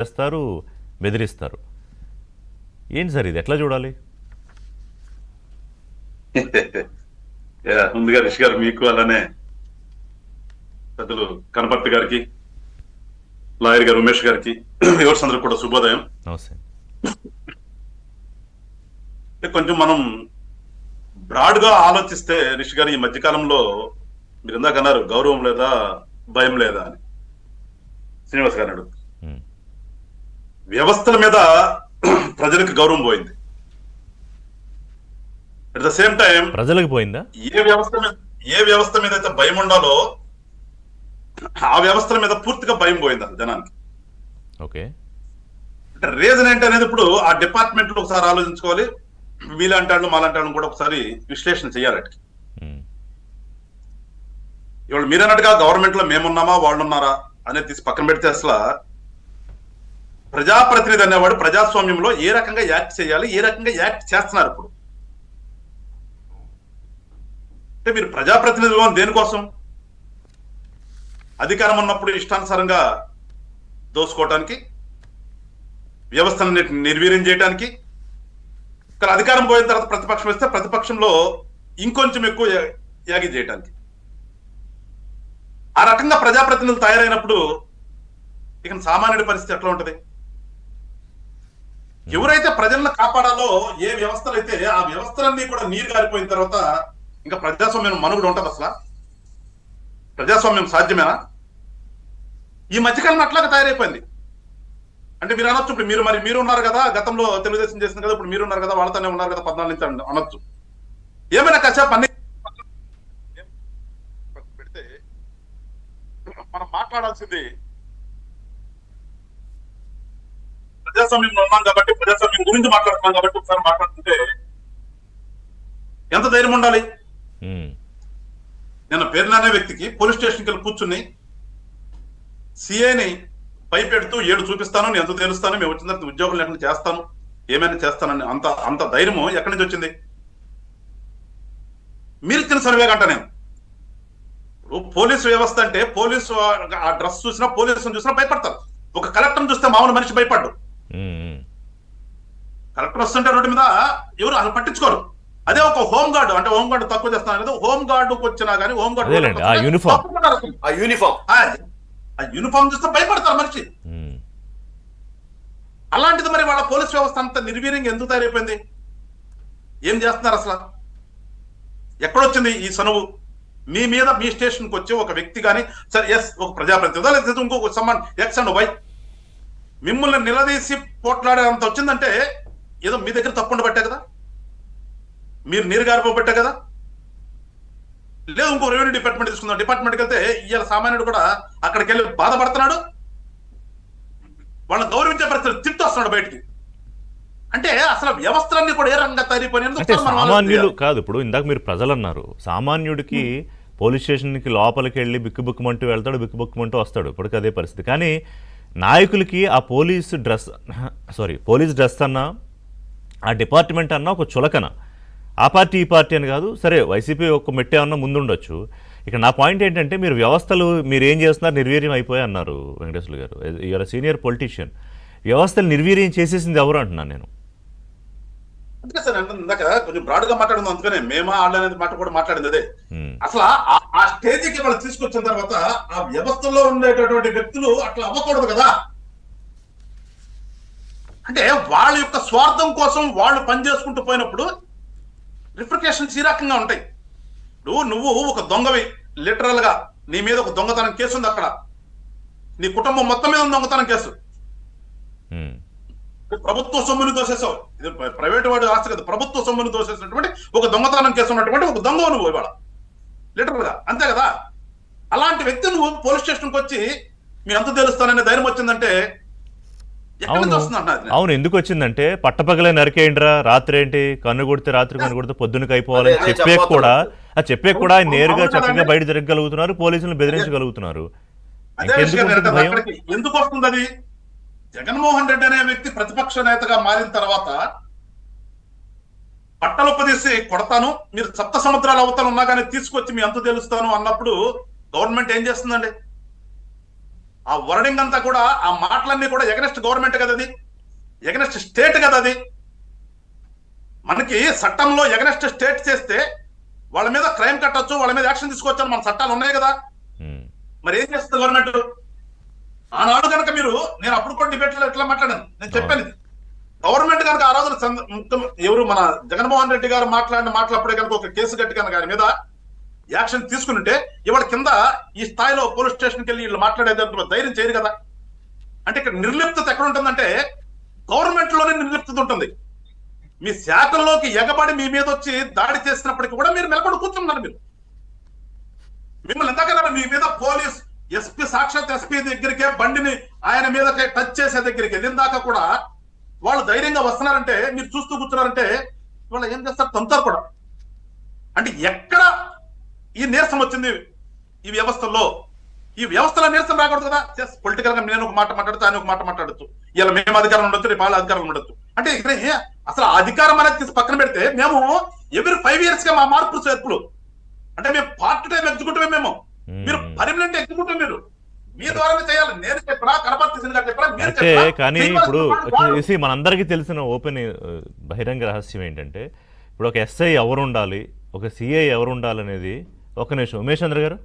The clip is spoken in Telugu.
చేస్తారు, బెదిరిస్తారు. ఏంటి సార్ ఇది, ఎట్లా చూడాలి? ముందుగా రిషి గారు మీకు అలానే పెద్దలు కనపర్తి గారికి, లాయర్ గారు ఉమేష్ గారికి, వ్యూవర్స్ అందరికి కూడా శుభోదయం. నమస్తే. కొంచెం మనం బ్రాడ్ గా ఆలోచిస్తే రిషి గారు, ఈ మధ్యకాలంలో మీరు ఇందాక అన్నారు గౌరవం లేదా భయం లేదా అని. శ్రీనివాస్ గారు అడుగు, వ్యవస్థల మీద ప్రజలకు గౌరవం పోయింది, అట్ ద సేమ్ టైం ప్రజలకు పోయిందా? ఏ వ్యవస్థ మీద అయితే భయం ఉండాలో ఆ వ్యవస్థల మీద పూర్తిగా భయం పోయింది అసలు జనానికి. ఓకే, అంటే రీజన్ ఏంటి అనేది ఇప్పుడు ఆ డిపార్ట్మెంట్ లో ఒకసారి ఆలోచించుకోవాలి. వీళ్ళంటాడు మాలంటాడు కూడా ఒకసారి విశ్లేషణ చేయాలి. ఇవాళ మీరన్నట్టుగా గవర్నమెంట్ లో మేమున్నామా వాళ్ళు ఉన్నారా అనేది తీసి పక్కన పెడితే అసలు ప్రజాప్రతినిధి అనేవాడు ప్రజాస్వామ్యంలో ఏ రకంగా యాక్ట్ చేయాలి, ఏ రకంగా యాక్ట్ చేస్తున్నారు ఇప్పుడు. అంటే మీరు ప్రజాప్రతినిధులు దేనికోసం? అధికారం ఉన్నప్పుడు ఇష్టానుసారంగా దోసుకోవటానికి, వ్యవస్థను నిర్వీర్యం చేయడానికి. కానీ అధికారం పోయిన తర్వాత ప్రతిపక్షం వస్తే ప్రతిపక్షంలో ఇంకొంచెం ఎక్కువ యాగి చేయటానికి. ఆ రకంగా ప్రజాప్రతినిధులు తయారైనప్పుడు ఇక సామాన్యుడి పరిస్థితి ఎట్లా ఉంటది? ఎవరైతే ప్రజలను కాపాడాలో ఏ వ్యవస్థలు అయితే ఆ వ్యవస్థలన్నీ కూడా నీరు గారిపోయిన తర్వాత ఇంకా ప్రజాస్వామ్యం మనుగడ ఉంటది? అసలు ప్రజాస్వామ్యం సాధ్యమేనా? ఈ మధ్యకాలం అట్లాగా తయారైపోయింది. అంటే మీరు అనొచ్చు, ఇప్పుడు మీరు ఉన్నారు కదా, గతంలో తెలుగుదేశం చేసింది కదా, ఇప్పుడు మీరు ఉన్నారు కదా, వాళ్ళతోనే ఉన్నారు కదా 14 నుంచి అనొచ్చు. ఏమైనా కాసేపు అన్ని పెడితే మనం మాట్లాడాల్సింది ప్రజాస్వామ్యంలో ఉన్నాం కాబట్టి, ప్రజాస్వామ్యం గురించి మాట్లాడుతున్నాం కాబట్టి ఒకసారి మాట్లాడుతుంటే ఎంత ధైర్యం ఉండాలి? నేను పేర్లు అనే వ్యక్తికి పోలీస్ స్టేషన్కి వెళ్ళి కూర్చుని సిఐని భయపెడుతూ 7 చూపిస్తాను, నేను ఎంత తెలుస్తాను, మేము వచ్చిన తర్వాత ఉద్యోగం లేకుండా చేస్తాను, ఏమైనా చేస్తానని అంత ధైర్యము ఎక్కడి నుంచి వచ్చింది? మీరు ఇచ్చిన సర్వేగా అంట. నేను పోలీసు వ్యవస్థ అంటే పోలీసు ఆ డ్రెస్ చూసినా, పోలీసును చూసినా భయపడతారు. ఒక కలెక్టర్ చూస్తే మామూలు మనిషి భయపడ్డు. కలెక్టర్ వస్తుంటే రోడ్డు మీద ఎవరు అసలు పట్టించుకోరు. అదే ఒక హోమ్ గార్డు, అంటే హోమ్ గార్డు తక్కువ చేస్తాను కదా, హోమ్ గార్డుకు వచ్చినా కానీ హోమ్ గార్డు యూనిఫామ్ చూస్తే భయపడతారు మనిషి. అలాంటిది మరి వాళ్ళ పోలీస్ వ్యవస్థ అంత నిర్వీర్యంగా ఎందుకు తయారైపోయింది? ఏం చేస్తున్నారు అసలు? ఎక్కడొచ్చింది ఈ సనువు? మీ మీద మీ స్టేషన్కి వచ్చి ఒక వ్యక్తి కానీ సరే, ఎస్ ఒక ప్రజాప్రతినిధి లేదా ఇంకొక సమ్మాన్ ఎక్స్ అండ్ వై మిమ్మల్ని నిలదీసి పోట్లాడే అంత వచ్చిందంటే ఏదో మీ దగ్గర తప్పుండ పట్టే కదా, మీరు నీరు గారిపోబట్టే కదా. లేదు ఇంకో రెవెన్యూ డిపార్ట్మెంట్ తీసుకుందాం, డిపార్ట్మెంట్కి వెళ్తే ఇవాళ సామాన్యుడు కూడా అక్కడికి వెళ్ళి బాధపడుతున్నాడు, వాళ్ళని గౌరవించే పరిస్థితి తిట్టు వస్తున్నాడు బయటికి. అంటే అసలు వ్యవస్థలన్నీ కూడా ఏ రంగంగా తయారైపోయినందుకు సామాన్యులు కాదు. ఇప్పుడు ఇందాక మీరు ప్రజలు అన్నారు, సామాన్యుడికి పోలీస్ స్టేషన్కి లోపలికి వెళ్ళి బిక్కుబుక్కుమంటూ వెళ్తాడు, బిక్కుబుక్కుమంటూ వస్తాడు. ఇప్పటికీ అదే పరిస్థితి. కానీ నాయకులకి ఆ పోలీస్ డ్రెస్ అన్నా, ఆ డిపార్ట్మెంట్ అన్నా ఒక చులకన. ఆ పార్టీ ఈ పార్టీ అని కాదు, సరే వైసీపీ ఒక మెట్టే అన్నా ముందుండొచ్చు. ఇక నా పాయింట్ ఏంటంటే, మీరు వ్యవస్థలు మీరు ఏం చేస్తున్నారు, నిర్వీర్యం అయిపోయి అన్నారు వెంకటేశ్వర గారు. You are senior politician. వ్యవస్థలు నిర్వీర్యం చేసేసింది ఎవరు అంటున్నాను నేను. అందుకే సార్ ఇందాక కొంచెం బ్రాడ్ గా మాట్లాడింది, అందుకనే మేమా వాళ్ళు అనేది మాట కూడా మాట్లాడింది అదే. అసలు ఆ స్టేజ్కి వాళ్ళు తీసుకొచ్చిన తర్వాత ఆ వ్యవస్థలో ఉండేటటువంటి వ్యక్తులు అట్లా అవ్వకూడదు కదా. అంటే వాళ్ళ యొక్క స్వార్థం కోసం వాళ్ళు పనిచేసుకుంటూ పోయినప్పుడు రిఫ్రికేషన్స్ ఈ రకంగా ఉంటాయి. నువ్వు ఒక దొంగవి, లిటరల్ గా నీ మీద ఒక దొంగతనం కేసు ఉంది, అక్కడ నీ కుటుంబం మొత్తం మీద దొంగతనం కేసు, ప్రభుత్వ సొమ్ముని దోసేసావు. ఇది ప్రైవేట్ వాడు ఆస్తి కదా, ప్రభుత్వ సొమ్ముని దోసేసినటువంటి ఒక దొంగతనం కేసు ఉన్నటువంటి ఒక దొంగ నువ్వు ఇవాళ లిటరల్ గా, అంతే కదా. అలాంటి వ్యక్తి నువ్వు పోలీస్ స్టేషన్కి వచ్చి మీ అంత తెలుస్తాననే ధైర్యం వచ్చిందంటే అవును, ఎందుకు వచ్చిందంటే పట్టపగలే నరికేయండిరా, రాత్రి ఏంటి కన్ను కొడితే రాత్రి కన్ను కొడితే పొద్దునకి అయిపోవాలని చెప్పే కూడా నేరుగా చక్కగా బయట జరగగలుగుతున్నారు, పోలీసులను బెదిరించగలుగుతున్నారు. ఎందుకు వస్తుంది అది? జగన్మోహన్ రెడ్డి అనే వ్యక్తి ప్రతిపక్ష నేతగా మారిన తర్వాత పట్టలుపదీసి కొడతాను, మీరు సప్త సముద్రాలు అవతల ఉన్నా కానీ తీసుకొచ్చి మీ అంత తెలుస్తాను అన్నప్పుడు గవర్నమెంట్ ఏం చేస్తుందండి? ఆ వర్డింగ్ అంతా కూడా, ఆ మాటలన్నీ కూడా ఎగనెస్ట్ గవర్నమెంట్ కదా అది, ఎగనెస్ట్ స్టేట్ కదా అది. మనకి చట్టంలో ఎగనెస్ట్ స్టేట్ చేస్తే వాళ్ళ మీద క్రైమ్ కట్టొచ్చు, వాళ్ళ మీద యాక్షన్ తీసుకోవచ్చు అని మన చట్టాలు ఉన్నాయి కదా. ఉమ్, మరి ఏం చేస్తుంది గవర్నమెంట్? ఆనాడు కనుక మీరు, నేను అప్పుడు కూడా డిబేట్ లో ఎట్లా మాట్లాడాను, నేను చెప్పాను ఇది. గవర్నమెంట్ కనుక ఆ రోజున ఎవరు మన జగన్మోహన్ రెడ్డి గారు మాట్లాడిన మాటలప్పుడే కనుక ఒక కేసు కట్టి కనుక ఆయన మీద యాక్షన్ తీసుకుంటే ఇవాళ కింద ఈ స్థాయిలో పోలీస్ స్టేషన్కి వెళ్ళి వీళ్ళు మాట్లాడేది ధైర్యం చేయరు కదా. అంటే ఇక్కడ నిర్లిప్తత ఎక్కడ ఉంటుందంటే గవర్నమెంట్ లోనే నిర్లిప్తత ఉంటుంది. మీ శాఖల్లోకి ఎగబడి మీ మీద వచ్చి దాడి చేసినప్పటికీ కూడా మీరు మెలకొని కూర్చున్నారు. మీరు మిమ్మల్ని ఎంతకన్నా మీ మీద పోలీస్ ఎస్పీ, సాక్షాత్ ఎస్పీ దగ్గరికే బండిని ఆయన మీద టచ్ చేసే దగ్గరికి వెళ్ళిన దాకా కూడా వాళ్ళు ధైర్యంగా వస్తున్నారంటే, మీరు చూస్తూ కూర్చున్నారంటే వాళ్ళు ఏం చేస్తారు? తంతారు కూడా. అంటే ఎక్కడ ఈ నీరసం వచ్చింది ఈ వ్యవస్థల్లో? ఈ వ్యవస్థలో నీరసం రాకూడదు కదా. పొలిటికల్ గా నేను ఒక మాట మాట్లాడుతూ ఆయన ఒక మాట మాట్లాడచ్చు, ఇలా మేము అధికారం ఉండొచ్చు, రేపు వాళ్ళ అధికారం ఉండొచ్చు. అంటే ఇక్కడ అసలు అధికారం అనేది తీసి పక్కన పెడితే మేము ఎవ్రీ 5 years గా మా మార్పులు చేర్పులు అంటే మేము పార్ట్ టైం ఎగ్జిక్యూటివ్, మేము మీరు పర్మనెంట్ ఎగ్జిక్యూటివ్, మీరు మీ ద్వారానే చేయాలి. నేను చెప్పరా, కనపర్తి సింగ్ గారు చెప్పరా, మీరు అంటే చెప్పరా? కానీ ఇప్పుడు వాళ్ళు చూసి మనందరికీ తెలిసిన ఓపెన్ బహిరంగ రహస్యం ఏంటంటే, ఇప్పుడు ఒక ఎస్ఐ ఎవరు ఉండాలి, ఒక సిఐ ఎవరు ఉండాలనేది, ఒక నిమిషం ఉమేష్ చంద్ర గారు